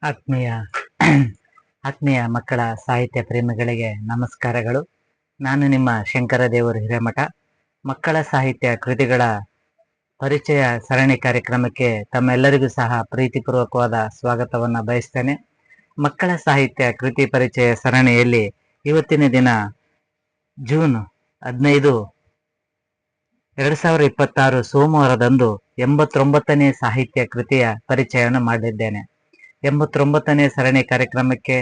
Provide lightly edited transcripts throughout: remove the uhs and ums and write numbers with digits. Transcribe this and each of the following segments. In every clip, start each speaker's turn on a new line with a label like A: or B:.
A: ಆತ್ಮೀಯ ಆತ್ಮೀಯ ಮಕ್ಕಳ ಸಾಹಿತ್ಯ ಪ್ರೇಮಿಗಳಿಗೆ ನಮಸ್ಕಾರಗಳು. ನಾನು ನಿಮ್ಮ ಶಂಕರದೇವರು ಹಿರೇಮಠ. ಮಕ್ಕಳ ಸಾಹಿತ್ಯ ಕೃತಿಗಳ ಪರಿಚಯ ಸರಣಿ ಕಾರ್ಯಕ್ರಮಕ್ಕೆ ತಮ್ಮೆಲ್ಲರಿಗೂ ಸಹ ಪ್ರೀತಿಪೂರ್ವಕವಾದ ಸ್ವಾಗತವನ್ನು ಬಯಸ್ತೇನೆ. ಮಕ್ಕಳ ಸಾಹಿತ್ಯ ಕೃತಿ ಪರಿಚಯ ಸರಣಿಯಲ್ಲಿ ಇವತ್ತಿನ ದಿನ ಜೂನ್ 15, 2026 ಸೋಮವಾರದಂದು 89ನೇ ಸಾಹಿತ್ಯ ಕೃತಿಯ ಪರಿಚಯವನ್ನು ಮಾಡಲಿದ್ದೇನೆ. 89ನೇ ಸರಣಿ ಕಾರ್ಯಕ್ರಮಕ್ಕೆ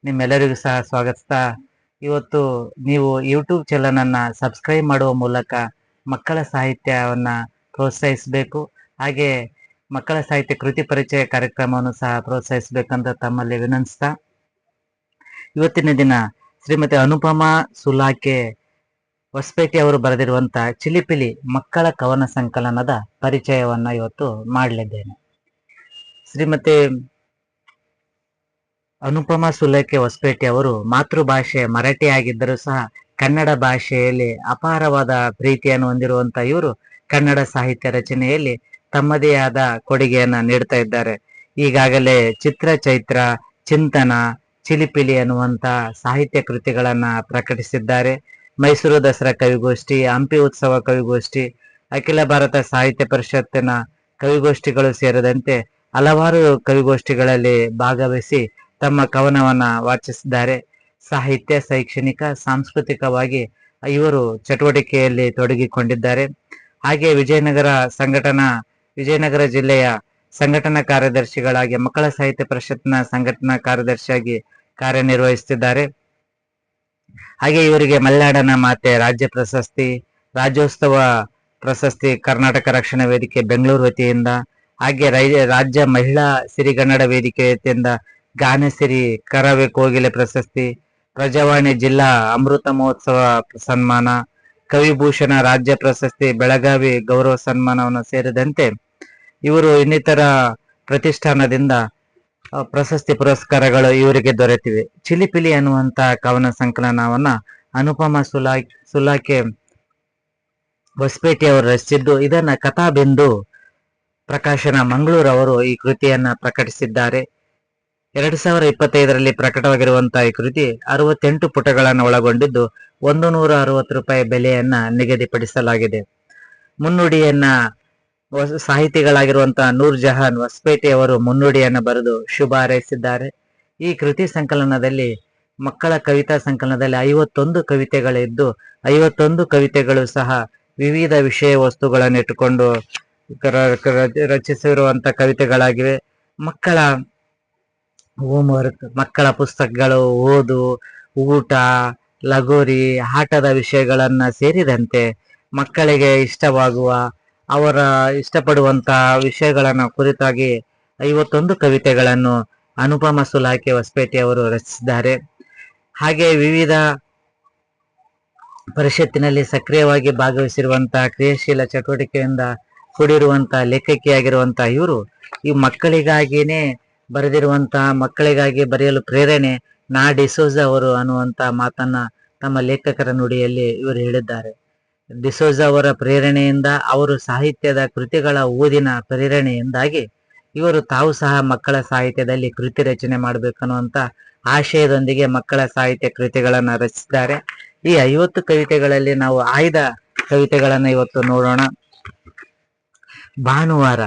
A: ನಿಮ್ಮೆಲ್ಲರಿಗೂ ಸಹ ಸ್ವಾಗತಿಸ್ತಾ, ಇವತ್ತು ನೀವು ಯೂಟ್ಯೂಬ್ ಚಾನಲನ್ನು ಸಬ್ಸ್ಕ್ರೈಬ್ ಮಾಡುವ ಮೂಲಕ ಮಕ್ಕಳ ಸಾಹಿತ್ಯವನ್ನು ಪ್ರೋತ್ಸಾಹಿಸಬೇಕು. ಹಾಗೆ ಮಕ್ಕಳ ಸಾಹಿತ್ಯ ಕೃತಿ ಪರಿಚಯ ಕಾರ್ಯಕ್ರಮವನ್ನು ಸಹ ಪ್ರೋತ್ಸಾಹಿಸಬೇಕಂತ ತಮ್ಮಲ್ಲಿ ವಿನಂತಿಸ್ತಾ, ಇವತ್ತಿನ ದಿನ ಶ್ರೀಮತಿ ಅನುಪಮಾ ಸುಲಾಕೆ ಹೊಸಪೇಟೆ ಅವರು ಬರೆದಿರುವಂತಹ ಚಿಲಿಪಿಲಿ ಮಕ್ಕಳ ಕವನ ಸಂಕಲನದ ಪರಿಚಯವನ್ನ ಇವತ್ತು ಮಾಡಲಿದ್ದೇನೆ. ಶ್ರೀಮತಿ ಅನುಪಮಾ ಸುಲೇಖೆ ಹೊಸಪೇಟೆ ಅವರು ಮಾತೃಭಾಷೆ ಮರಾಠಿ ಆಗಿದ್ದರೂ ಸಹ ಕನ್ನಡ ಭಾಷೆಯಲ್ಲಿ ಅಪಾರವಾದ ಪ್ರೀತಿಯನ್ನು ಹೊಂದಿರುವಂತ ಇವರು ಕನ್ನಡ ಸಾಹಿತ್ಯ ರಚನೆಯಲ್ಲಿ ತಮ್ಮದೇ ಆದ ಕೊಡುಗೆಯನ್ನ ನೀಡ್ತಾ ಇದ್ದಾರೆ. ಈಗಾಗಲೇ ಚಿತ್ರ ಚೈತ್ರ, ಚಿಂತನ, ಚಿಲಿಪಿಲಿ ಅನ್ನುವಂತ ಸಾಹಿತ್ಯ ಕೃತಿಗಳನ್ನ ಪ್ರಕಟಿಸಿದ್ದಾರೆ. ಮೈಸೂರು ದಸರಾ ಕವಿಗೋಷ್ಠಿ, ಹಂಪಿ ಉತ್ಸವ ಕವಿಗೋಷ್ಠಿ, ಅಖಿಲ ಭಾರತ ಸಾಹಿತ್ಯ ಪರಿಷತ್ತಿನ ಕವಿಗೋಷ್ಠಿಗಳು ಸೇರಿದಂತೆ ಹಲವಾರು ಕವಿಗೋಷ್ಠಿಗಳಲ್ಲಿ ಭಾಗವಹಿಸಿ ತಮ್ಮ ಕವನವನ್ನ ವಾಚಿಸಿದ್ದಾರೆ. ಸಾಹಿತ್ಯ, ಶೈಕ್ಷಣಿಕ, ಸಾಂಸ್ಕೃತಿಕವಾಗಿ ಇವರು ಚಟುವಟಿಕೆಯಲ್ಲಿ ತೊಡಗಿಕೊಂಡಿದ್ದಾರೆ. ಹಾಗೆ ವಿಜಯನಗರ ಜಿಲ್ಲೆಯ ಸಂಘಟನಾ ಕಾರ್ಯದರ್ಶಿಗಳಾಗಿ, ಮಕ್ಕಳ ಸಾಹಿತ್ಯ ಪರಿಷತ್ನ ಸಂಘಟನಾ ಕಾರ್ಯದರ್ಶಿಯಾಗಿ ಕಾರ್ಯನಿರ್ವಹಿಸುತ್ತಿದ್ದಾರೆ. ಹಾಗೆ ಇವರಿಗೆ ಮಲೆನಾಡನ ಮಾತೆ ರಾಜ್ಯ ಪ್ರಶಸ್ತಿ, ರಾಜ್ಯೋತ್ಸವ ಪ್ರಶಸ್ತಿ ಕರ್ನಾಟಕ ರಕ್ಷಣಾ ವೇದಿಕೆ ಬೆಂಗಳೂರು ವತಿಯಿಂದ, ಹಾಗೆ ರಾಜ್ಯ ಮಹಿಳಾ ಸಿರಿಗನ್ನಡ ವೇದಿಕೆ ವತಿಯಿಂದ ಗಾನಸಿರಿ ಕರವೇ ಕೋಗಿಲೆ ಪ್ರಶಸ್ತಿ, ಪ್ರಜಾವಾಣಿ ಜಿಲ್ಲಾ ಅಮೃತ ಮಹೋತ್ಸವ ಸನ್ಮಾನ, ಕವಿಭೂಷಣ ರಾಜ್ಯ ಪ್ರಶಸ್ತಿ, ಬೆಳಗಾವಿ ಗೌರವ ಸನ್ಮಾನವನ್ನು ಸೇರಿದಂತೆ ಇವರು ಇನ್ನಿತರ ಪ್ರತಿಷ್ಠಾನದಿಂದ ಪ್ರಶಸ್ತಿ ಪುರಸ್ಕಾರಗಳು ಇವರಿಗೆ ದೊರೆತಿವೆ. ಚಿಲಿಪಿಲಿ ಅನ್ನುವಂತ ಕವನ ಸಂಕಲನವನ್ನ ಅನುಪಮಾ ಸುಲಾಕೆ ಹೊಸಪೇಟೆ ಅವರು ರಚಿಸಿದ್ದು, ಇದನ್ನ ಕಥಾಬಿಂದು ಪ್ರಕಾಶನ ಮಂಗಳೂರು ಅವರು ಈ ಕೃತಿಯನ್ನ ಪ್ರಕಟಿಸಿದ್ದಾರೆ. 2025ರಲ್ಲಿ ಪ್ರಕಟವಾಗಿರುವಂತಹ ಈ ಕೃತಿ 68 ಪುಟಗಳನ್ನು ಒಳಗೊಂಡಿದ್ದು 160 ರೂಪಾಯಿ ಬೆಲೆಯನ್ನ ನಿಗದಿಪಡಿಸಲಾಗಿದೆ. ಮುನ್ನುಡಿಯನ್ನ ಸಾಹಿತಿಗಳಾಗಿರುವಂತಹ ನೂರ್ ಜಹಾನ್ ಹೊಸಪೇಟೆ ಅವರು ಮುನ್ನುಡಿಯನ್ನು ಬರೆದು ಶುಭ ಹಾರೈಸಿದ್ದಾರೆ. ಈ ಕೃತಿ ಸಂಕಲನದಲ್ಲಿ, ಮಕ್ಕಳ ಕವಿತಾ ಸಂಕಲನದಲ್ಲಿ 51 ಕವಿತೆಗಳಿದ್ದು, 51 ಕವಿತೆಗಳು ಸಹ ವಿವಿಧ ವಿಷಯ ವಸ್ತುಗಳನ್ನು ಇಟ್ಟುಕೊಂಡು ರಚಿಸಿರುವಂತ ಕವಿತೆಗಳಾಗಿವೆ. ಮಕ್ಕಳ ಹೋಮ್ವರ್ಕ್, ಮಕ್ಕಳ ಪುಸ್ತಕಗಳು, ಓದು, ಊಟ, ಲಗೋರಿ, ಆಟದ ವಿಷಯಗಳನ್ನ ಸೇರಿದಂತೆ ಮಕ್ಕಳಿಗೆ ಇಷ್ಟವಾಗುವ, ಅವರ ಇಷ್ಟಪಡುವಂತಹ ವಿಷಯಗಳನ್ನ ಕುರಿತಾಗಿ 51 ಕವಿತೆಗಳನ್ನು ಅನುಪಮಾ ಸುಲಾಕೆ ಹೊಸಪೇಟೆ ಅವರು ರಚಿಸಿದ್ದಾರೆ. ಹಾಗೆ ವಿವಿಧ ಪರಿಷತ್ತಿನಲ್ಲಿ ಸಕ್ರಿಯವಾಗಿ ಭಾಗವಹಿಸಿರುವಂತಹ, ಕ್ರಿಯಾಶೀಲ ಚಟುವಟಿಕೆಯಿಂದ ಕೂಡಿರುವಂತಹ ಲೇಖಕಿಯಾಗಿರುವಂತಹ ಇವರು ಈ ಮಕ್ಕಳಿಗಾಗಿನೇ ಬರೆದಿರುವಂತಹ, ಮಕ್ಕಳಿಗಾಗಿ ಬರೆಯಲು ಪ್ರೇರಣೆ ನಾ ಡಿಸೋಜ ಅವರು ಅನ್ನುವಂತ ಮಾತನ್ನ ತಮ್ಮ ಲೇಖಕರ ನುಡಿಯಲ್ಲಿ ಇವರು ಹೇಳಿದ್ದಾರೆ. ಡಿಸೋಜ ಅವರ ಪ್ರೇರಣೆಯಿಂದ, ಅವರು ಸಾಹಿತ್ಯದ ಕೃತಿಗಳ ಓದಿನ ಪ್ರೇರಣೆಯಿಂದಾಗಿ ಇವರು ತಾವು ಸಹ ಮಕ್ಕಳ ಸಾಹಿತ್ಯದಲ್ಲಿ ಕೃತಿ ರಚನೆ ಮಾಡಬೇಕನ್ನುವಂತ ಆಶಯದೊಂದಿಗೆ ಮಕ್ಕಳ ಸಾಹಿತ್ಯ ಕೃತಿಗಳನ್ನ ರಚಿಸಿದ್ದಾರೆ. ಈ 50 ಕವಿತೆಗಳಲ್ಲಿ ನಾವು ಆಯ್ದ ಕವಿತೆಗಳನ್ನ ಇವತ್ತು ನೋಡೋಣ. ಭಾನುವಾರ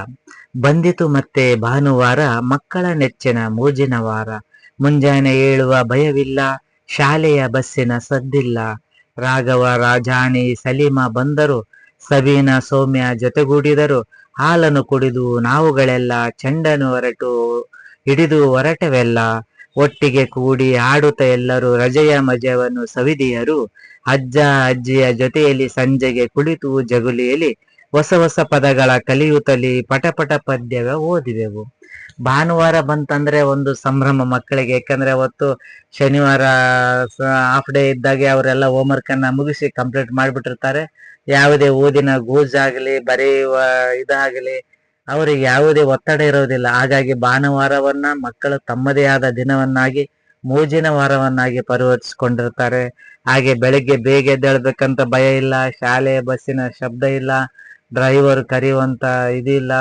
A: ಬಂದಿತು ಮತ್ತೆ ಭಾನುವಾರ, ಮಕ್ಕಳ ನೆಚ್ಚಿನ ಮೋಜಿನ ವಾರ. ಮುಂಜಾನೆ ಏಳುವ ಭಯವಿಲ್ಲ, ಶಾಲೆಯ ಬಸ್ಸಿನ ಸದ್ದಿಲ್ಲ. ರಾಘವ, ರಾಜಾಣಿ, ಸಲೀಮ ಬಂದರು, ಸಬೀನ, ಸೌಮ್ಯ ಜೊತೆಗೂಡಿದರು. ಹಾಲನ್ನು ಕುಡಿದು ನಾವುಗಳೆಲ್ಲ, ಚೆಂಡನು ಹಿಡಿದು ಹೊರಟವೆಲ್ಲ. ಒಟ್ಟಿಗೆ ಕೂಡಿ ಆಡುತ್ತ ಎಲ್ಲರೂ, ರಜೆಯ ಮಜವನ್ನು ಸವಿದಿಯರು. ಅಜ್ಜ ಅಜ್ಜಿಯ ಜೊತೆಯಲ್ಲಿ ಸಂಜೆಗೆ ಕುಳಿತು ಜಗುಲಿಯಲ್ಲಿ, ಹೊಸ ಹೊಸ ಪದಗಳ ಕಲಿಯುತ್ತಲಿ ಪಟಪಟ ಪದ್ಯವ ಓದಿವೆವು. ಭಾನುವಾರ ಬಂತಂದ್ರೆ ಒಂದು ಸಂಭ್ರಮ ಮಕ್ಕಳಿಗೆ. ಯಾಕಂದ್ರೆ ಅವತ್ತು ಶನಿವಾರ ಹಾಫ್ ಡೇ ಇದ್ದಾಗೆ ಅವರೆಲ್ಲ ಹೋಮ್ವರ್ಕ್ ಅನ್ನ ಮುಗಿಸಿ ಕಂಪ್ಲೀಟ್ ಮಾಡಿಬಿಟ್ಟಿರ್ತಾರೆ. ಯಾವುದೇ ಓದಿನ ಗೂಜಾಗಲಿ, ಬರೆಯುವ ಇದಾಗಲಿ ಅವರಿಗೆ ಯಾವುದೇ ಒತ್ತಡ ಇರೋದಿಲ್ಲ. ಹಾಗಾಗಿ ಭಾನುವಾರವನ್ನ ಮಕ್ಕಳು ತಮ್ಮದೇ ಆದ ದಿನವನ್ನಾಗಿ, ಮೋಜಿನ ವಾರವನ್ನಾಗಿ ಪರಿವರ್ತಿಸಿಕೊಂಡಿರ್ತಾರೆ. ಹಾಗೆ ಬೆಳಿಗ್ಗೆ ಬೇಗ ಎದ್ದೇಳ್ಬೇಕಂತ ಭಯ ಇಲ್ಲ, ಶಾಲೆಯ ಬಸ್ಸಿನ ಶಬ್ದ ಇಲ್ಲ, ಡ್ರೈವರ್ ಕರೆಯುವಂತ ಇದಿಲ್ಲ.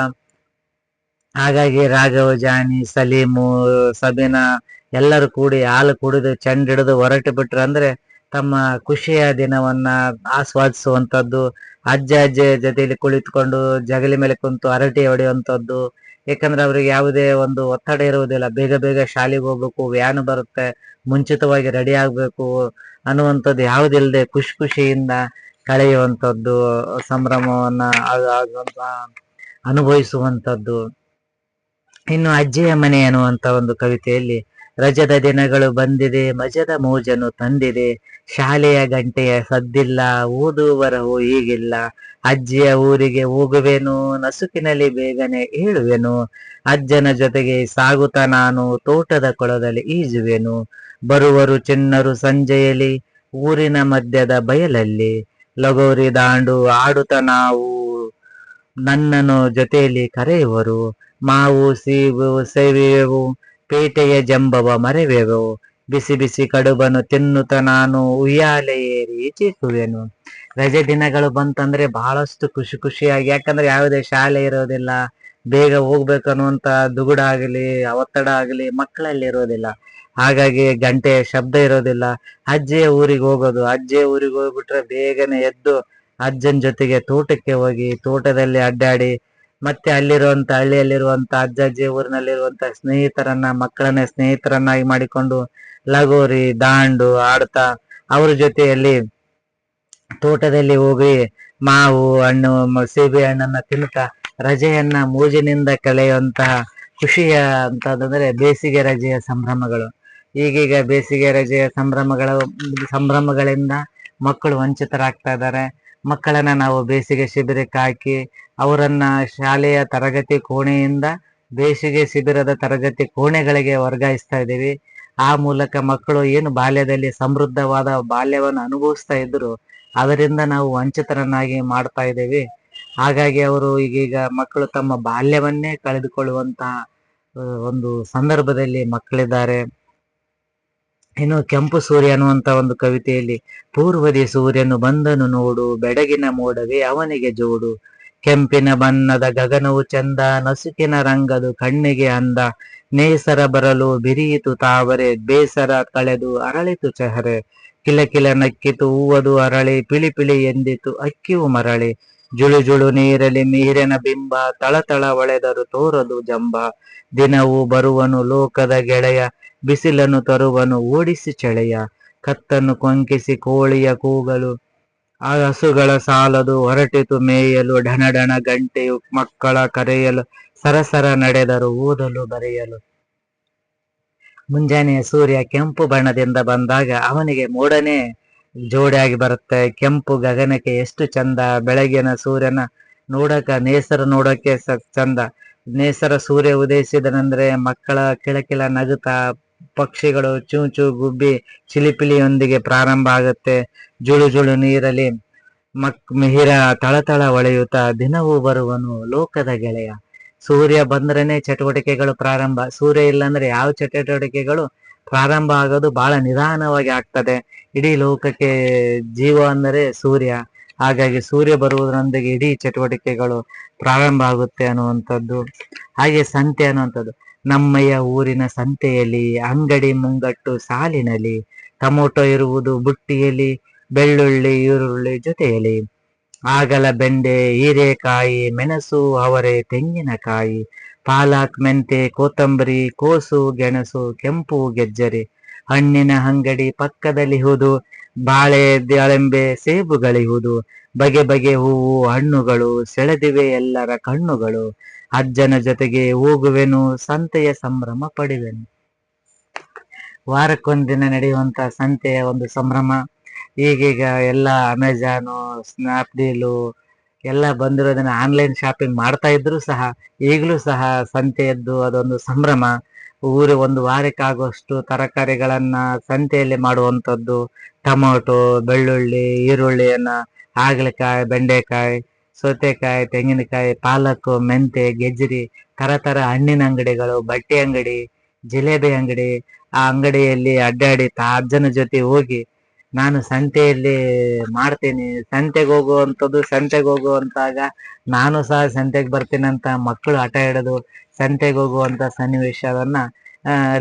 A: ಹಾಗಾಗಿ ರಾಘವ, ಜಾನಿ, ಸಲೀಮು, ಸಬೀನಾ ಎಲ್ಲರೂ ಕೂಡಿ ಹಾಲು ಕುಡಿದು ಚೆಂಡ್ ಹಿಡಿದು ಹೊರಟು ಬಿಟ್ರು ಅಂದ್ರೆ ತಮ್ಮ ಖುಷಿಯ ದಿನವನ್ನ ಆಸ್ವಾದಿಸುವಂತದ್ದು. ಅಜ್ಜ ಅಜ್ಜಿಯ ಜೊತೆಯಲ್ಲಿ ಕುಳಿತುಕೊಂಡು ಜಗಲಿ ಮೇಲೆ ಕುಂತು ಹರಟೆ ಹೊಡೆಯುವಂಥದ್ದು. ಯಾಕಂದ್ರೆ ಅವ್ರಿಗೆ ಯಾವುದೇ ಒಂದು ಒತ್ತಡ ಇರುವುದಿಲ್ಲ. ಬೇಗ ಬೇಗ ಶಾಲೆಗೆ ಹೋಗ್ಬೇಕು, ವ್ಯಾನ್ ಬರುತ್ತೆ, ಮುಂಚಿತವಾಗಿ ರೆಡಿ ಆಗ್ಬೇಕು ಅನ್ನುವಂಥದ್ದು ಯಾವುದಿಲ್ಲದೆ ಖುಷಿ ಖುಷಿಯಿಂದ ಕಳೆಯುವಂಥದ್ದು, ಸಂಭ್ರಮವನ್ನ ಅನುಭವಿಸುವಂಥದ್ದು. ಇನ್ನು ಅಜ್ಜಿಯ ಮನೆ ಅನ್ನುವಂತ ಒಂದು ಕವಿತೆಯಲ್ಲಿ ರಜದ ದಿನಗಳು ಬಂದಿದೆ, ಮಜದ ಮೋಜನು ತಂದಿದೆ, ಶಾಲೆಯ ಗಂಟೆಯ ಸದ್ದಿಲ್ಲ, ಓದು ಬರಹು ಹೀಗಿಲ್ಲ, ಅಜ್ಜಿಯ ಊರಿಗೆ ಹೋಗುವೆನು, ನಸುಕಿನಲ್ಲಿ ಬೇಗನೆ ಹೇಳುವೆನು, ಅಜ್ಜನ ಜೊತೆಗೆ ಸಾಗುತ್ತ ನಾನು ತೋಟದ ಕೊಳದಲ್ಲಿ ಈಜುವೆನು, ಬರುವರು ಚಿಣ್ಣರು ಸಂಜೆಯಲ್ಲಿ ಊರಿನ ಮಧ್ಯದ ಬಯಲಲ್ಲಿ, ಲಗೋರಿ ದಾಂಡು ಆಡುತ್ತ ನಾವು ನನ್ನನ್ನು ಜೊತೆಯಲ್ಲಿ ಕರೆಯುವರು, ಮಾವು ಸೀಬು ಸೇವೆಯವು ಪೇಟೆಯ ಜಂಬವ ಮರೆವೆವು, ಬಿಸಿ ಬಿಸಿ ಕಡುಬನ್ನು ತಿನ್ನುತ್ತ ನಾನು ಉಯ್ಯಾಲೆ ಏರಿ ಚೀಕುವೆನು. ರಜೆ ದಿನಗಳು ಬಂತಂದ್ರೆ ಬಹಳಷ್ಟು ಖುಷಿ ಖುಷಿಯಾಗಿ, ಯಾಕಂದ್ರೆ ಯಾವುದೇ ಶಾಲೆ ಇರೋದಿಲ್ಲ, ಬೇಗ ಹೋಗ್ಬೇಕನ್ನುವಂತ ದುಗುಡ ಆಗಲಿ ಒತ್ತಡ ಆಗಲಿ ಮಕ್ಕಳಲ್ಲಿ ಇರೋದಿಲ್ಲ. ಹಾಗಾಗಿ ಗಂಟೆಯ ಶಬ್ದ ಇರೋದಿಲ್ಲ. ಅಜ್ಜಿಯ ಊರಿಗೆ ಹೋಗೋದು, ಅಜ್ಜಿಯ ಊರಿಗೆ ಹೋಗ್ಬಿಟ್ರೆ ಬೇಗನೆ ಎದ್ದು ಅಜ್ಜನ ಜೊತೆಗೆ ತೋಟಕ್ಕೆ ಹೋಗಿ ತೋಟದಲ್ಲಿ ಅಡ್ಡಾಡಿ ಮತ್ತೆ ಹಳ್ಳಿಯಲ್ಲಿರುವಂತ ಅಜ್ಜ ಊರಿನಲ್ಲಿರುವಂತ ಸ್ನೇಹಿತರನ್ನ ಮಕ್ಕಳನ್ನ ಸ್ನೇಹಿತರನ್ನಾಗಿ ಮಾಡಿಕೊಂಡು ಲಗೋರಿ ದಾಂಡು ಆಡ್ತಾ ಅವ್ರ ಜೊತೆಯಲ್ಲಿ ತೋಟದಲ್ಲಿ ಹೋಗಿ ಮಾವು ಹಣ್ಣು ಸೀಬೆ ಹಣ್ಣನ್ನ ತಿನ್ನುತ್ತಾ ರಜೆಯನ್ನ ಮೋಜಿನಿಂದ ಕಳೆಯುವಂತಹ ಖುಷಿಯ ಅಂತಂದ್ರೆ ಬೇಸಿಗೆ ರಜೆಯ ಸಂಭ್ರಮಗಳು. ಈಗೀಗ ಬೇಸಿಗೆ ರಜೆಯ ಸಂಭ್ರಮಗಳಿಂದ ಮಕ್ಕಳು ವಂಚಿತರಾಗ್ತಾ ಇದ್ದಾರೆ. ಮಕ್ಕಳನ್ನ ನಾವು ಬೇಸಿಗೆ ಶಿಬಿರಕ್ಕೆ ಹಾಕಿ ಅವರನ್ನ ಶಾಲೆಯ ತರಗತಿ ಕೋಣೆಯಿಂದ ಬೇಸಿಗೆ ಶಿಬಿರದ ತರಗತಿ ಕೋಣೆಗಳಿಗೆ ವರ್ಗಾಯಿಸ್ತಾ ಇದ್ದೀವಿ. ಆ ಮೂಲಕ ಮಕ್ಕಳು ಏನು ಬಾಲ್ಯದಲ್ಲಿ ಸಮೃದ್ಧವಾದ ಬಾಲ್ಯವನ್ನು ಅನುಭವಿಸ್ತಾ ಇದ್ರು ಅದರಿಂದ ನಾವು ವಂಚಿತರನ್ನಾಗಿ ಮಾಡ್ತಾ ಇದ್ದೀವಿ. ಹಾಗಾಗಿ ಅವರು ಈಗೀಗ ಮಕ್ಕಳು ತಮ್ಮ ಬಾಲ್ಯವನ್ನೇ ಕಳೆದುಕೊಳ್ಳುವಂತಹ ಒಂದು ಸಂದರ್ಭದಲ್ಲಿ ಮಕ್ಕಳಿದ್ದಾರೆ. ಇನ್ನು ಕೆಂಪು ಸೂರ್ಯ ಅನ್ನುವಂತ ಒಂದು ಕವಿತೆಯಲ್ಲಿ ಪೂರ್ವದಿ ಸೂರ್ಯನು ಬಂದನು ನೋಡು, ಬೆಡಗಿನ ಮೋಡವೇ ಅವನಿಗೆ ಜೋಡು, ಕೆಂಪಿನ ಬಣ್ಣದ ಗಗನವು ಚಂದ, ನಸುಕಿನ ರಂಗದು ಕಣ್ಣಿಗೆ ಅಂದ, ನೇಸರ ಬರಲು ಬಿರಿಯಿತು ತಾವರೆ, ಬೇಸರ ಕಳೆದು ಅರಳಿತು ಚೆಹರೆ, ಕಿಲಕಿಲ ನಕ್ಕಿತು ಹೂವದು ಅರಳಿ, ಪಿಳಿ ಪಿಳಿ ಎಂದಿತು ಅಕ್ಕಿಯು ಮರಳಿ, ಜುಳು ಜುಳು ನೀರಲಿ ನೀರಿನ ಬಿಂಬ, ತಳತಳ ಒಳೆದರು ತೋರದು ಜಂಬ, ದಿನವೂ ಬರುವನು ಲೋಕದ ಗೆಳೆಯ, ಬಿಸಿಲನ್ನು ತರುವನು ಓಡಿಸಿ ಚಳೆಯ, ಕತ್ತನ್ನು ಕೊಂಕಿಸಿ ಕೋಳಿಯ ಕೂಗಲು, ಆ ಹಸುಗಳ ಸಾಲದು ಹೊರಟಿತು ಮೇಯಲು, ಢಣಢಣ ಗಂಟೆಯು ಮಕ್ಕಳ ಕರೆಯಲು, ಸರಸರ ನಡೆದರು ಓದಲು ಬರೆಯಲು. ಮುಂಜಾನೆಯ ಸೂರ್ಯ ಕೆಂಪು ಬಣ್ಣದಿಂದ ಬಂದಾಗ ಅವನಿಗೆ ಮೋಡನೆ ಜೋಡಿಯಾಗಿ ಬರುತ್ತೆ. ಕೆಂಪು ಗಗನಕ್ಕೆ ಎಷ್ಟು ಚಂದ, ಬೆಳಗಿನ ಸೂರ್ಯನ ನೇಸರ ನೋಡಕ್ಕೆ ಚಂದ. ನೇಸರ ಸೂರ್ಯ ಉದಯಿಸಿದನಂದ್ರೆ ಮಕ್ಕಳ ಕಿಳಕಿಳ ನಗುತ್ತಾ ಪಕ್ಷಿಗಳು ಚೂಚು ಗುಬ್ಬಿ ಚಿಲಿಪಿಲಿಯೊಂದಿಗೆ ಪ್ರಾರಂಭ ಆಗುತ್ತೆ. ಜುಳು ಜುಳು ನೀರಲಿ ಮಿಹಿರ ತಳತಳ ಹೊಳೆಯುತ್ತಾ ದಿನವೂ ಬರುವನು ಲೋಕದ ಗೆಳೆಯ. ಸೂರ್ಯ ಬಂದ್ರೇನೆ ಚಟುವಟಿಕೆಗಳು ಪ್ರಾರಂಭ. ಸೂರ್ಯ ಇಲ್ಲಾಂದ್ರೆ ಯಾವ ಚಟುವಟಿಕೆಗಳು ಪ್ರಾರಂಭ ಆಗೋದು ಬಹಳ ನಿಧಾನವಾಗಿ ಆಗ್ತದೆ. ಇಡೀ ಲೋಕಕ್ಕೆ ಜೀವ ಅಂದರೆ ಸೂರ್ಯ. ಹಾಗಾಗಿ ಸೂರ್ಯ ಬರುವುದರೊಂದಿಗೆ ಇಡೀ ಚಟುವಟಿಕೆಗಳು ಪ್ರಾರಂಭ ಆಗುತ್ತೆ ಅನ್ನುವಂಥದ್ದು. ಹಾಗೆ ಸಂತೆ ಅನ್ನುವಂಥದ್ದು, ನಮ್ಮಯ್ಯ ಊರಿನ ಸಂತೆಯಲ್ಲಿ ಅಂಗಡಿ ಮುಂಗಟ್ಟು ಸಾಲಿನಲ್ಲಿ, ಟೊಮೊಟೊ ಇರುವುದು ಬುಟ್ಟಿಯಲ್ಲಿ, ಬೆಳ್ಳುಳ್ಳಿ ಈರುಳ್ಳಿ ಜೊತೆಯಲ್ಲಿ, ಆಗಲ ಬೆಂಡೆ ಹೀರೆಕಾಯಿ ಮೆಣಸು ಅವರೆ ತೆಂಗಿನಕಾಯಿ, ಪಾಲಕ್ ಮೆಂತೆ ಕೊತ್ತಂಬರಿ ಕೋಸು ಗೆಣಸು ಕೆಂಪು ಗೆಜ್ಜರಿ, ಹಣ್ಣಿನ ಅಂಗಡಿ ಪಕ್ಕದಲ್ಲಿಹುದು, ಬಾಳೆ ದಾಳಿಂಬೆ ಸೇಬುಗಳಿಹುದು, ಬಗೆ ಬಗೆ ಹೂವು ಹಣ್ಣುಗಳು ಸೆಳೆದಿವೆ ಎಲ್ಲರ ಕಣ್ಣುಗಳು, ಅಜ್ಜನ ಜೊತೆಗೆ ಹೋಗುವೆನು ಸಂತೆಯ ಸಂಭ್ರಮ ಪಡಿವೆನು. ವಾರಕ್ಕೊಂದಿನ ನಡೆಯುವಂತ ಸಂತೆಯ ಒಂದು ಸಂಭ್ರಮ. ಈಗೀಗ ಎಲ್ಲ ಅಮೆಜಾನು ಸ್ನ್ಯಾಪ್ಡೀಲು ಎಲ್ಲ ಬಂದಿರೋದನ್ನ ಆನ್ಲೈನ್ ಶಾಪಿಂಗ್ ಮಾಡ್ತಾ ಇದ್ರು ಸಹ ಈಗಲೂ ಸಹ ಸಂತೆಯದ್ದು ಅದೊಂದು ಸಂಭ್ರಮ. ಒಂದು ವಾರಕ್ಕಾಗುವಷ್ಟು ತರಕಾರಿಗಳನ್ನ ಸಂತೆಯಲ್ಲಿ ಮಾಡುವಂಥದ್ದು. ಟೊಮೊಟೊ ಬೆಳ್ಳುಳ್ಳಿ ಈರುಳ್ಳಿಯನ್ನ ಹಾಗಲಕಾಯಿ ಬೆಂಡೆಕಾಯಿ ಸೌತೆಕಾಯಿ ತೆಂಗಿನಕಾಯಿ ಪಾಲಕ್ ಮೆಂತೆ ಗೆಜ್ಜರಿ ತರ ಹಣ್ಣಿನ ಅಂಗಡಿಗಳು ಬಟ್ಟೆ ಅಂಗಡಿ ಜಿಲೇಬಿ ಅಂಗಡಿ, ಆ ಅಂಗಡಿಯಲ್ಲಿ ಅಡ್ಡಾಡಿ ಅಜ್ಜನ ಜೊತೆ ಹೋಗಿ ನಾನು ಸಂತೆಯಲ್ಲಿ ಮಾಡ್ತೀನಿ, ಸಂತೆಗೆ ಹೋಗುವಂತಾಗ ನಾನು ಸಹ ಸಂತೆಗೆ ಬರ್ತೀನಿ ಅಂತ ಮಕ್ಕಳು ಹಠ ಹಿಡಿದು ಸಂತೆಗೆ ಹೋಗುವಂತ ಸನ್ನಿವೇಶವನ್ನ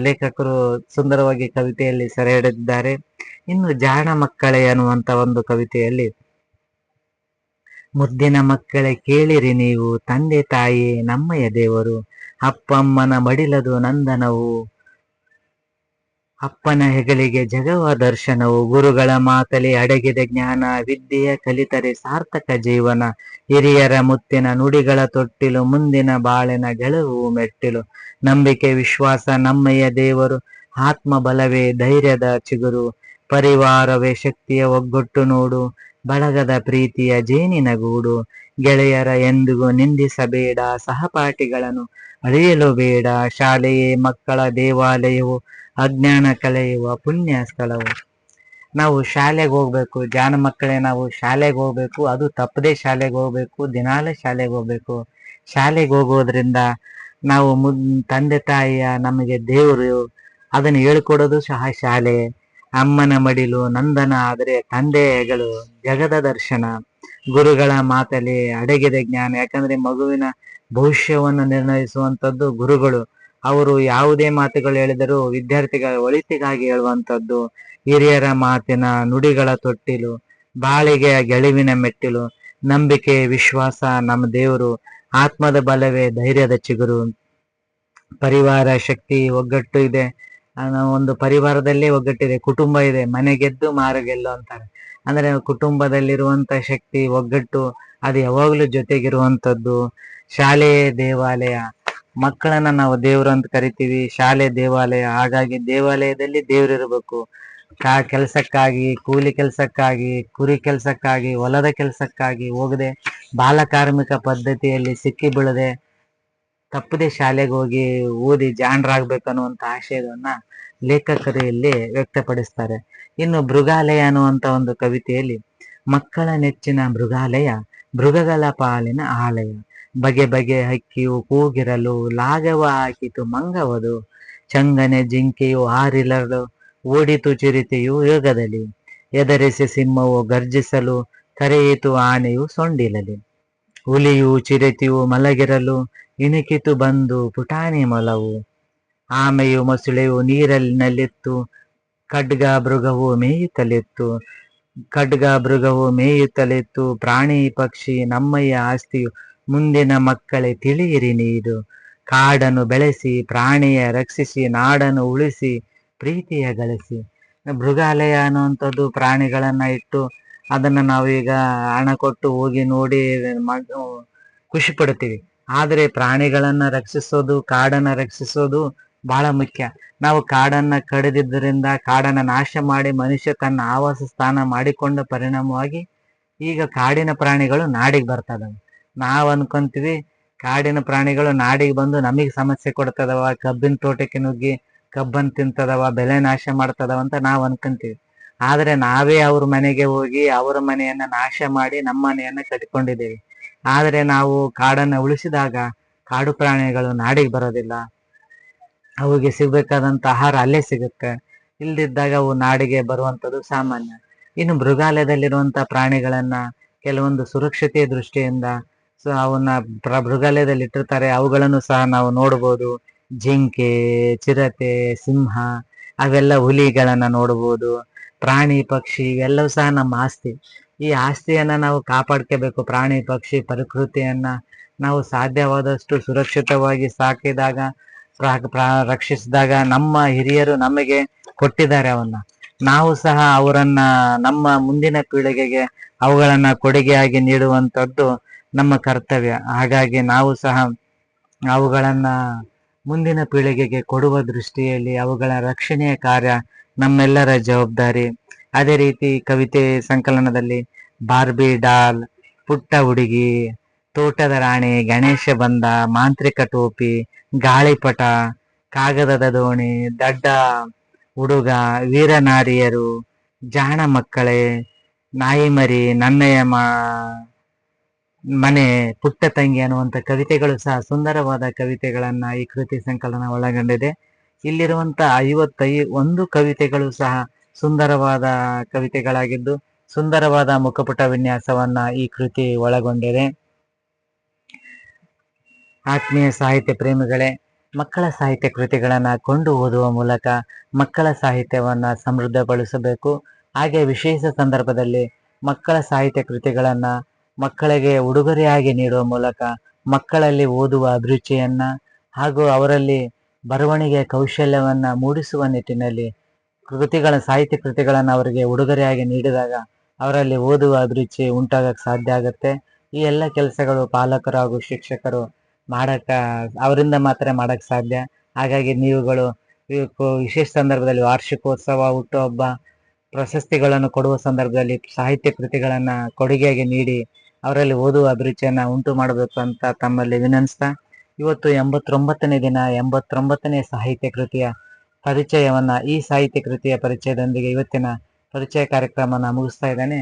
A: ಲೇಖಕರು ಸುಂದರವಾಗಿ ಕವಿತೆಯಲ್ಲಿ ಸೆರೆ ಹಿಡಿದಿದ್ದಾರೆ. ಇನ್ನು ಜಾಣ ಮಕ್ಕಳೇ ಅನ್ನುವಂತ ಒಂದು ಕವಿತೆಯಲ್ಲಿ, ಮುದ್ದಿನ ಮಕ್ಕಳೇ ಕೇಳಿರಿ ನೀವು, ತಂದೆ ತಾಯಿ ನಮ್ಮಯ ದೇವರು, ಅಪ್ಪಮ್ಮನ ಮಡಿಲದು ನಂದನವು, ಅಪ್ಪನ ಹೆಗಲಿಗೆ ಜಗವ ದರ್ಶನವು, ಗುರುಗಳ ಮಾತಲಿ ಅಡಗಿದ ಜ್ಞಾನ, ವಿದ್ಯೆಯ ಕಲಿತರೆ ಸಾರ್ಥಕ ಜೀವನ, ಹಿರಿಯರ ಮುತ್ತಿನ ನುಡಿಗಳ ತೊಟ್ಟಿಲು, ಮುಂದಿನ ಬಾಳಿನ ಗೆಲುವು ಮೆಟ್ಟಿಲು, ನಂಬಿಕೆ ವಿಶ್ವಾಸ ನಮ್ಮಯ್ಯ ದೇವರು, ಆತ್ಮ ಬಲವೇ ಧೈರ್ಯದ ಚಿಗುರು, ಪರಿವಾರವೇ ಶಕ್ತಿಯ ಒಗ್ಗಟ್ಟು ನೋಡು, ಬಳಗದ ಪ್ರೀತಿಯ ಜೇನಿನ ಗೂಡು, ಗೆಳೆಯರ ಎಂದಿಗೂ ನಿಂದಿಸಬೇಡ, ಸಹಪಾಠಿಗಳನ್ನು ಅಳಿಯಲು ಬೇಡ, ಶಾಲೆಯೇ ಮಕ್ಕಳ ದೇವಾಲಯವು, ಅಜ್ಞಾನ ಕಳೆಯುವ ಪುಣ್ಯ ಸ್ಥಳವು. ನಾವು ಶಾಲೆಗೆ ಹೋಗ್ಬೇಕು, ಜಾಣ ಮಕ್ಕಳೇ ನಾವು ಶಾಲೆಗೆ ಹೋಗ್ಬೇಕು, ಅದು ತಪ್ಪದೆ ಶಾಲೆಗೆ ಹೋಗ್ಬೇಕು, ದಿನಾಲೇ ಶಾಲೆಗೆ ಹೋಗ್ಬೇಕು. ಶಾಲೆಗೆ ಹೋಗೋದ್ರಿಂದ ನಾವು ತಂದೆ ತಾಯಿಯ ನಮಗೆ ದೇವರು ಅದನ್ನು ಹೇಳ್ಕೊಡೋದು ಸಹ ಶಾಲೆ. ಅಮ್ಮನ ಮಡಿಲು ನಂದನ ಆದರೆ ತಂದೆಗಳು ಜಗದ ದರ್ಶನ, ಗುರುಗಳ ಮಾತಲ್ಲಿ ಅಡಗಿದ ಜ್ಞಾನ. ಯಾಕಂದ್ರೆ ಮಗುವಿನ ಭವಿಷ್ಯವನ್ನು ನಿರ್ಣಯಿಸುವಂಥದ್ದು ಗುರುಗಳು. ಅವರು ಯಾವುದೇ ಮಾತುಗಳು ಹೇಳಿದರೂ ವಿದ್ಯಾರ್ಥಿಗಳ ಒಳಿತಿಗಾಗಿ ಹೇಳುವಂಥದ್ದು. ಹಿರಿಯರ ಮಾತಿನ ನುಡಿಗಳ ತೊಟ್ಟಿಲು, ಬಾಳಿಗೆಯ ಗೆಲುವಿನ ಮೆಟ್ಟಿಲು, ನಂಬಿಕೆ ವಿಶ್ವಾಸ ನಮ್ಮ ದೇವರು, ಆತ್ಮದ ಬಲವೇ ಧೈರ್ಯದ ಚಿಗುರು, ಪರಿವಾರ ಶಕ್ತಿ ಒಗ್ಗಟ್ಟು ಇದೆ. ಒಂದು ಪರಿವಾರದಲ್ಲೇ ಒಗ್ಗಟ್ಟಿದೆ, ಕುಟುಂಬ ಇದೆ, ಮನೆ ಗೆದ್ದು ಮಾರು ಗೆಲ್ಲು ಅಂತಾರೆ. ಅಂದ್ರೆ ಕುಟುಂಬದಲ್ಲಿರುವಂತ ಶಕ್ತಿ ಒಗ್ಗಟ್ಟು ಅದು ಯಾವಾಗಲೂ ಜೊತೆಗಿರುವಂಥದ್ದು. ಶಾಲೆ ದೇವಾಲಯ, ಮಕ್ಕಳನ್ನ ನಾವು ದೇವರು ಅಂತ ಕರಿತೀವಿ, ಶಾಲೆ ದೇವಾಲಯ. ಹಾಗಾಗಿ ದೇವಾಲಯದಲ್ಲಿ ದೇವ್ರಿರ್ಬೇಕು. ಕೆಲಸಕ್ಕಾಗಿ, ಕೂಲಿ ಕೆಲಸಕ್ಕಾಗಿ, ಕುರಿ ಕೆಲಸಕ್ಕಾಗಿ, ಹೊಲದ ಕೆಲಸಕ್ಕಾಗಿ ಹೋಗದೆ, ಬಾಲ ಕಾರ್ಮಿಕ ಪದ್ಧತಿಯಲ್ಲಿ ಸಿಕ್ಕಿ ಬೀಳದೆ, ತಪ್ಪದೆ ಶಾಲೆಗೆ ಹೋಗಿ ಓದಿ ಜಾಣರಾಗ್ಬೇಕನ್ನುವಂತ ಆಶಯವನ್ನ ಲೇಖಕರು ಇಲ್ಲಿ ವ್ಯಕ್ತಪಡಿಸ್ತಾರೆ. ಇನ್ನು ಮೃಗಾಲಯ ಅನ್ನುವಂತ ಒಂದು ಕವಿತೆಯಲ್ಲಿ, ಮಕ್ಕಳ ನೆಚ್ಚಿನ ಮೃಗಾಲಯ, ಮೃಗಗಳ ಪಾಲಿನ ಆಲಯ, ಬಗೆ ಬಗೆ ಹಕ್ಕಿಯು ಕೂಗಿರಲು, ಲಾಘವ ಹಾಕಿತು ಮಂಗವದು, ಚಂಗನೆ ಜಿಂಕೆಯು ಹಾರಿರಲು, ಓಡಿತು ಚಿರತೆಯು ಯೋಗದಲ್ಲಿ, ಎದರಿಸಿ ಸಿಂಹವು ಗರ್ಜಿಸಲು, ಕರೆಯಿತು ಆನೆಯು ಸೊಂಡಿಲಲಿ, ಹುಲಿಯು ಚಿರತೆಯು ಮಲಗಿರಲು, ಇಣುಕಿತು ಬಂದು ಪುಟಾಣಿ ಮೊಲವು, ಆಮೆಯು ಮೊಸಳೆಯು ನೀರಿನಲ್ಲಿತ್ತು, ಖಡ್ಗ ಮೃಗವು ಮೇಯುತ್ತಲಿತ್ತು, ಪ್ರಾಣಿ ಪಕ್ಷಿ ನಮ್ಮಯ್ಯ ಆಸ್ತಿಯು, ಮುಂದಿನ ಮಕ್ಕಳೇ ತಿಳಿಯಿರಿ ನೀರು, ಕಾಡನ್ನು ಬೆಳೆಸಿ ಪ್ರಾಣಿಯ ರಕ್ಷಿಸಿ, ನಾಡನ್ನು ಉಳಿಸಿ ಪ್ರೀತಿಯ ಗಳಿಸಿ. ಮೃಗಾಲಯ ಅನ್ನುವಂಥದ್ದು ಪ್ರಾಣಿಗಳನ್ನ ಇಟ್ಟು ಅದನ್ನ ನಾವೀಗ ಹಣ ಕೊಟ್ಟು ಹೋಗಿ ನೋಡಿ ಖುಷಿ ಪಡ್ತೀವಿ. ಆದರೆ ಪ್ರಾಣಿಗಳನ್ನ ರಕ್ಷಿಸೋದು, ಕಾಡನ್ನ ರಕ್ಷಿಸೋದು ಬಹಳ ಮುಖ್ಯ. ನಾವು ಕಾಡನ್ನ ಕಡಿದಿದ್ದರಿಂದ, ಕಾಡನ್ನ ನಾಶ ಮಾಡಿ ಮನುಷ್ಯ ತನ್ನ ಆವಾಸ ಸ್ಥಾನ ಮಾಡಿಕೊಂಡ ಪರಿಣಾಮವಾಗಿ ಈಗ ಕಾಡಿನ ಪ್ರಾಣಿಗಳು ನಾಡಿಗೆ ಬರ್ತದವ. ನಾವ್ ಅನ್ಕೊಂತೀವಿ ಕಾಡಿನ ಪ್ರಾಣಿಗಳು ನಾಡಿಗೆ ಬಂದು ನಮಗೆ ಸಮಸ್ಯೆ ಕೊಡ್ತದವ, ಕಬ್ಬಿನ ತೋಟಕ್ಕೆ ನುಗ್ಗಿ ಕಬ್ಬನ್ ತಿಂತದವ, ಬೆಳೆ ನಾಶ ಮಾಡ್ತದವ ಅಂತ ನಾವ್ ಅನ್ಕೊಂತೀವಿ. ಆದ್ರೆ ನಾವೇ ಅವ್ರ ಮನೆಗೆ ಹೋಗಿ ಅವರ ಮನೆಯನ್ನ ನಾಶ ಮಾಡಿ ನಮ್ಮ ಮನೆಯನ್ನ ಕಟ್ಕೊಂಡಿದ್ದೇವೆ. ಆದ್ರೆ ನಾವು ಕಾಡನ್ನ ಉಳಿಸಿದಾಗ ಕಾಡು ಪ್ರಾಣಿಗಳು ನಾಡಿಗೆ ಬರೋದಿಲ್ಲ, ಅವುಗೆ ಸಿಗ್ಬೇಕಾದಂತ ಆಹಾರ ಅಲ್ಲೇ ಸಿಗುತ್ತೆ. ಇಲ್ದಿದ್ದಾಗ ಅವು ನಾಡಿಗೆ ಬರುವಂಥದ್ದು ಸಾಮಾನ್ಯ. ಇನ್ನು ಮೃಗಾಲಯದಲ್ಲಿರುವಂತ ಪ್ರಾಣಿಗಳನ್ನ ಕೆಲವೊಂದು ಸುರಕ್ಷತೆಯ ದೃಷ್ಟಿಯಿಂದ ಅವನ್ನ ಮೃಗಾಲಯದಲ್ಲಿ ಇಟ್ಟಿರ್ತಾರೆ, ಅವುಗಳನ್ನು ಸಹ ನಾವು ನೋಡ್ಬೋದು. ಜಿಂಕೆ, ಚಿರತೆ, ಸಿಂಹ, ಅವೆಲ್ಲ ಹುಲಿಗಳನ್ನ ನೋಡ್ಬೋದು. ಪ್ರಾಣಿ ಪಕ್ಷಿ ಇವೆಲ್ಲವೂ ಸಹ ನಮ್ಮ ಆಸ್ತಿ. ಈ ಆಸ್ತಿಯನ್ನ ನಾವು ಕಾಪಾಡ್ಕೋಬೇಕು. ಪ್ರಾಣಿ ಪಕ್ಷಿ ಪ್ರಕೃತಿಯನ್ನ ನಾವು ಸಾಧ್ಯವಾದಷ್ಟು ಸುರಕ್ಷಿತವಾಗಿ ಸಾಕಿದಾಗ, ರಕ್ಷಿಸಿದಾಗ, ನಮ್ಮ ಹಿರಿಯರು ನಮಗೆ ಕೊಟ್ಟಿದ್ದಾರೆ ಅವನ್ನ, ನಾವು ಸಹ ಅವರನ್ನ ನಮ್ಮ ಮುಂದಿನ ಪೀಳಿಗೆಗೆ ಅವುಗಳನ್ನ ಕೊಡುಗೆಯಾಗಿ ನೀಡುವಂಥದ್ದು ನಮ್ಮ ಕರ್ತವ್ಯ. ಹಾಗಾಗಿ ನಾವು ಸಹ ಅವುಗಳನ್ನ ಮುಂದಿನ ಪೀಳಿಗೆಗೆ ಕೊಡುವ ದೃಷ್ಟಿಯಲ್ಲಿ ಅವುಗಳ ರಕ್ಷಣೆಯ ಕಾರ್ಯ ನಮ್ಮೆಲ್ಲರ ಜವಾಬ್ದಾರಿ. ಅದೇ ರೀತಿ ಕವಿತೆ ಸಂಕಲನದಲ್ಲಿ ಬಾರ್ಬಿ ಡಾಲ್, ಪುಟ್ಟ ಹುಡುಗಿ, ತೋಟದ ರಾಣಿ, ಗಣೇಶ ಬಂದ, ಮಾಂತ್ರಿಕ ಟೋಪಿ, ಗಾಳಿಪಟ, ಕಾಗದದ ದೋಣಿ, ದಡ್ಡ ಹುಡುಗ, ವೀರನಾರಿಯರು, ಜಾಣ ಮಕ್ಕಳೇ, ನಾಯಿ ಮರಿ, ನನ್ನಯ ಮನೆ, ಪುಟ್ಟ ತಂಗಿ ಅನ್ನುವಂಥ ಕವಿತೆಗಳು ಸಹ ಸುಂದರವಾದ ಕವಿತೆಗಳನ್ನ ಈ ಕೃತಿ ಸಂಕಲನ ಒಳಗೊಂಡಿದೆ. ಇಲ್ಲಿರುವಂತ 51 ಕವಿತೆಗಳು ಸಹ ಸುಂದರವಾದ ಕವಿತೆಗಳಾಗಿದ್ದು ಸುಂದರವಾದ ಮುಖಪುಟ ವಿನ್ಯಾಸವನ್ನ ಈ ಕೃತಿ ಒಳಗೊಂಡಿದೆ. ಆತ್ಮೀಯ ಸಾಹಿತ್ಯ ಪ್ರೇಮಿಗಳೇ, ಮಕ್ಕಳ ಸಾಹಿತ್ಯ ಕೃತಿಗಳನ್ನ ಕೊಂಡು ಓದುವ ಮೂಲಕ ಮಕ್ಕಳ ಸಾಹಿತ್ಯವನ್ನ ಸಮೃದ್ಧಗೊಳಿಸಬೇಕು. ಹಾಗೆ ವಿಶೇಷ ಸಂದರ್ಭದಲ್ಲಿ ಮಕ್ಕಳ ಸಾಹಿತ್ಯ ಕೃತಿಗಳನ್ನ ಮಕ್ಕಳಿಗೆ ಉಡುಗೊರೆಯಾಗಿ ನೀಡುವ ಮೂಲಕ ಮಕ್ಕಳಲ್ಲಿ ಓದುವ ಅಭಿರುಚಿಯನ್ನ ಹಾಗೂ ಅವರಲ್ಲಿ ಬರವಣಿಗೆ ಕೌಶಲ್ಯವನ್ನ ಮೂಡಿಸುವ ನಿಟ್ಟಿನಲ್ಲಿ ಸಾಹಿತ್ಯ ಕೃತಿಗಳನ್ನು ಅವರಿಗೆ ಉಡುಗೊರೆಯಾಗಿ ನೀಡಿದಾಗ ಅವರಲ್ಲಿ ಓದುವ ಅಭಿರುಚಿ ಉಂಟಾಗಕ್ಕೆ ಸಾಧ್ಯ ಆಗುತ್ತೆ. ಈ ಎಲ್ಲ ಕೆಲಸಗಳು ಪಾಲಕರು ಹಾಗೂ ಶಿಕ್ಷಕರು ಅವರಿಂದ ಮಾತ್ರ ಮಾಡಕ್ ಸಾಧ್ಯ. ಹಾಗಾಗಿ ನೀವುಗಳು ವಿಶೇಷ ಸಂದರ್ಭದಲ್ಲಿ ವಾರ್ಷಿಕೋತ್ಸವ, ಹುಟ್ಟುಹಬ್ಬ, ಪ್ರಶಸ್ತಿಗಳನ್ನು ಕೊಡುವ ಸಂದರ್ಭದಲ್ಲಿ ಸಾಹಿತ್ಯ ಕೃತಿಗಳನ್ನ ಕೊಡುಗೆಯಾಗಿ ನೀಡಿ ಅವರಲ್ಲಿ ಓದುವ ಅಭಿರುಚಿಯನ್ನ ಉಂಟು ಮಾಡಬೇಕು ಅಂತ ತಮ್ಮಲ್ಲಿ ವಿನಂತಿಸ್ತಾ, ಇವತ್ತು 89ನೇ ದಿನ 89ನೇ ಸಾಹಿತ್ಯ ಕೃತಿಯ ಪರಿಚಯವನ್ನ ಈ ಸಾಹಿತ್ಯ ಕೃತಿಯ ಪರಿಚಯದೊಂದಿಗೆ ಇವತ್ತಿನ ಪರಿಚಯ ಕಾರ್ಯಕ್ರಮನ ಮುಗಿಸ್ತಾ ಇದ್ದೇನೆ.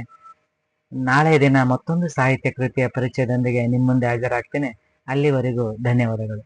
A: ನಾಳೆ ದಿನ ಮತ್ತೊಂದು ಸಾಹಿತ್ಯ ಕೃತಿಯ ಪರಿಚಯದೊಂದಿಗೆ ನಿಮ್ಮ ಮುಂದೆ ಹಾಜರಾಗ್ತೇನೆ. ಅಲ್ಲಿವರೆಗೂ ಧನ್ಯವಾದಗಳು.